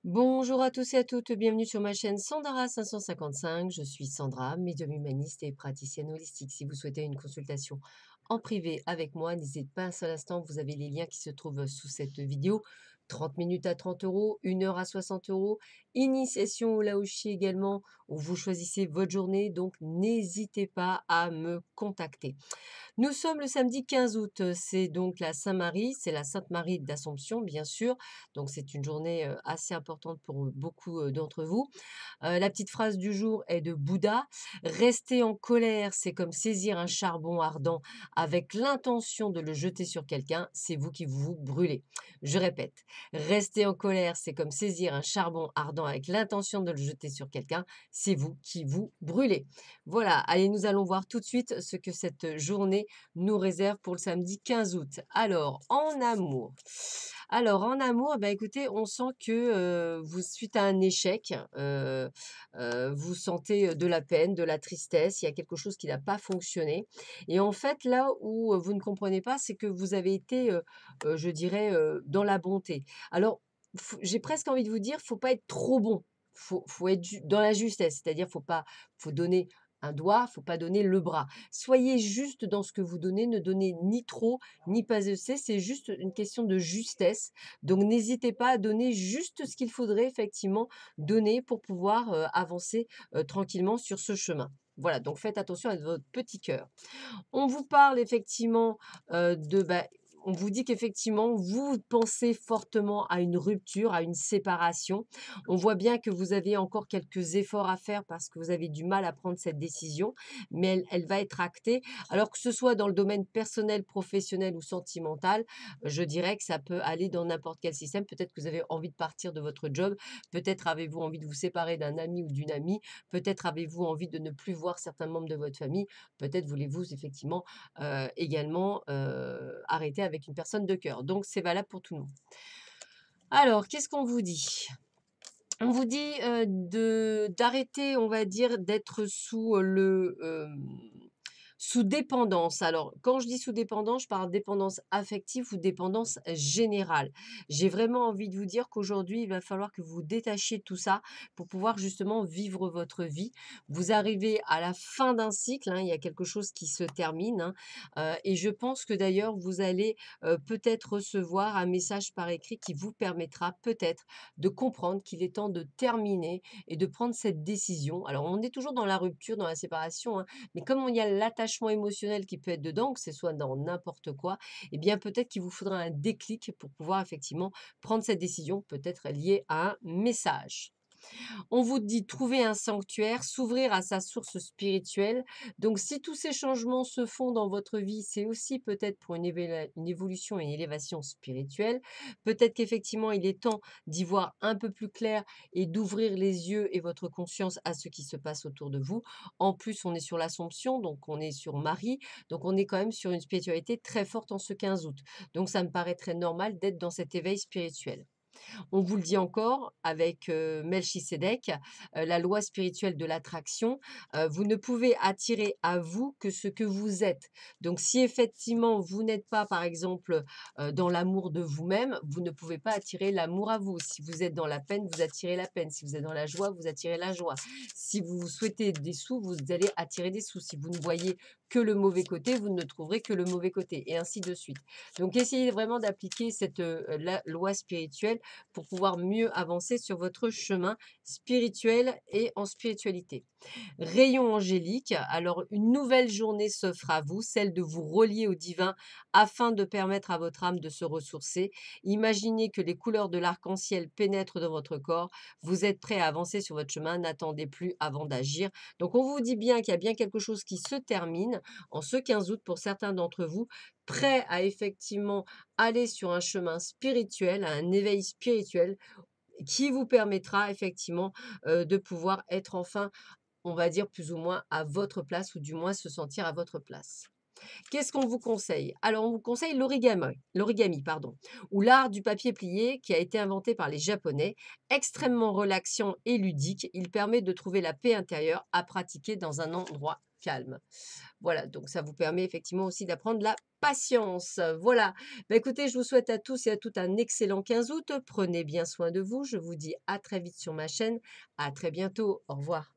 Bonjour à tous et à toutes, bienvenue sur ma chaîne Sandara 555. Je suis Sandra, médium humaniste et praticienne holistique. Si vous souhaitez une consultation en privé avec moi, n'hésitez pas un seul instant, vous avez les liens qui se trouvent sous cette vidéo. 30 minutes à 30 euros, 1 heure à 60 euros. Initiation au Laoshi également, où vous choisissez votre journée, donc n'hésitez pas à me contacter. Nous sommes le samedi 15 août, c'est donc la Saint-Marie, c'est la Sainte Marie d'Assomption, bien sûr. Donc c'est une journée assez importante pour beaucoup d'entre vous. La petite phrase du jour est de Bouddha. Rester en colère, c'est comme saisir un charbon ardent avec l'intention de le jeter sur quelqu'un, c'est vous qui vous brûlez. Je répète, rester en colère, c'est comme saisir un charbon ardent avec l'intention de le jeter sur quelqu'un, c'est vous qui vous brûlez. Voilà, allez, nous allons voir tout de suite ce que cette journée nous réserve pour le samedi 15 août. Alors en amour, bah, écoutez, on sent que, vous suite à un échec, vous sentez, de la peine, de la tristesse, il y a quelque chose qui n'a pas fonctionné et en fait, là où, vous ne comprenez pas, c'est que vous avez été, je dirais, dans la bonté. Alors, j'ai presque envie de vous dire, faut pas être trop bon. Faut être dans la justesse, c'est-à-dire faut donner un doigt, faut pas donner le bras. Soyez juste dans ce que vous donnez, ne donnez ni trop ni pas assez, c'est juste une question de justesse. Donc n'hésitez pas à donner juste ce qu'il faudrait effectivement donner pour pouvoir, avancer, tranquillement sur ce chemin. Voilà, donc faites attention à votre petit cœur. On vous parle effectivement, on vous dit qu'effectivement, vous pensez fortement à une rupture, à une séparation. On voit bien que vous avez encore quelques efforts à faire parce que vous avez du mal à prendre cette décision, mais elle va être actée. Alors que ce soit dans le domaine personnel, professionnel ou sentimental, je dirais que ça peut aller dans n'importe quel système. Peut-être que vous avez envie de partir de votre job, peut-être avez-vous envie de vous séparer d'un ami ou d'une amie, peut-être avez-vous envie de ne plus voir certains membres de votre famille. Peut-être voulez-vous effectivement, également, arrêter avec une personne de cœur. Donc c'est valable pour tout le monde. Alors, qu'est-ce qu'on vous dit? On vous dit, de d'arrêter, on va dire, d'être sous dépendance. Alors, quand je dis sous dépendance, je parle dépendance affective ou dépendance générale. J'ai vraiment envie de vous dire qu'aujourd'hui, il va falloir que vous vous détachiez de tout ça pour pouvoir justement vivre votre vie. Vous arrivez à la fin d'un cycle, hein, il y a quelque chose qui se termine, hein, et je pense que d'ailleurs, vous allez, peut-être recevoir un message par écrit qui vous permettra peut-être de comprendre qu'il est temps de terminer et de prendre cette décision. Alors, on est toujours dans la rupture, dans la séparation, hein, mais comme il y a l'attachement émotionnel qui peut être dedans, que ce soit dans n'importe quoi, eh bien, peut-être qu'il vous faudra un déclic pour pouvoir effectivement prendre cette décision, peut-être liée à un message. On vous dit trouver un sanctuaire, s'ouvrir à sa source spirituelle. Donc, si tous ces changements se font dans votre vie, c'est aussi peut-être pour une évolution et une élévation spirituelle. Peut-être qu'effectivement, il est temps d'y voir un peu plus clair et d'ouvrir les yeux et votre conscience à ce qui se passe autour de vous. En plus, on est sur l'Assomption, donc on est sur Marie, donc on est quand même sur une spiritualité très forte en ce 15 août. Donc, ça me paraît très normal d'être dans cet éveil spirituel. On vous le dit encore avec, Melchisédek, la loi spirituelle de l'attraction, vous ne pouvez attirer à vous que ce que vous êtes. Donc si effectivement vous n'êtes pas, par exemple, dans l'amour de vous-même, vous ne pouvez pas attirer l'amour à vous. Si vous êtes dans la peine, vous attirez la peine. Si vous êtes dans la joie, vous attirez la joie. Si vous souhaitez des sous, vous allez attirer des sous. Si vous ne voyez que le mauvais côté, vous ne trouverez que le mauvais côté et ainsi de suite. Donc essayez vraiment d'appliquer cette, la loi spirituelle pour pouvoir mieux avancer sur votre chemin spirituel et en spiritualité. Rayon angélique, alors une nouvelle journée s'offre à vous, celle de vous relier au divin afin de permettre à votre âme de se ressourcer. Imaginez que les couleurs de l'arc-en-ciel pénètrent dans votre corps. Vous êtes prêt à avancer sur votre chemin, n'attendez plus avant d'agir. Donc on vous dit bien qu'il y a bien quelque chose qui se termine en ce 15 août pour certains d'entre vous, prêts à effectivement aller sur un chemin spirituel, un éveil spirituel qui vous permettra effectivement, de pouvoir être enfin, on va dire plus ou moins à votre place ou du moins se sentir à votre place. Qu'est-ce qu'on vous conseille? Alors on vous conseille l'origami pardon, ou l'art du papier plié qui a été inventé par les Japonais. Extrêmement relaxant et ludique, il permet de trouver la paix intérieure à pratiquer dans un endroit calme. Voilà, donc ça vous permet effectivement aussi d'apprendre la patience. Voilà. Bah, écoutez, je vous souhaite à tous et à toutes un excellent 15 août. Prenez bien soin de vous. Je vous dis à très vite sur ma chaîne. À très bientôt. Au revoir.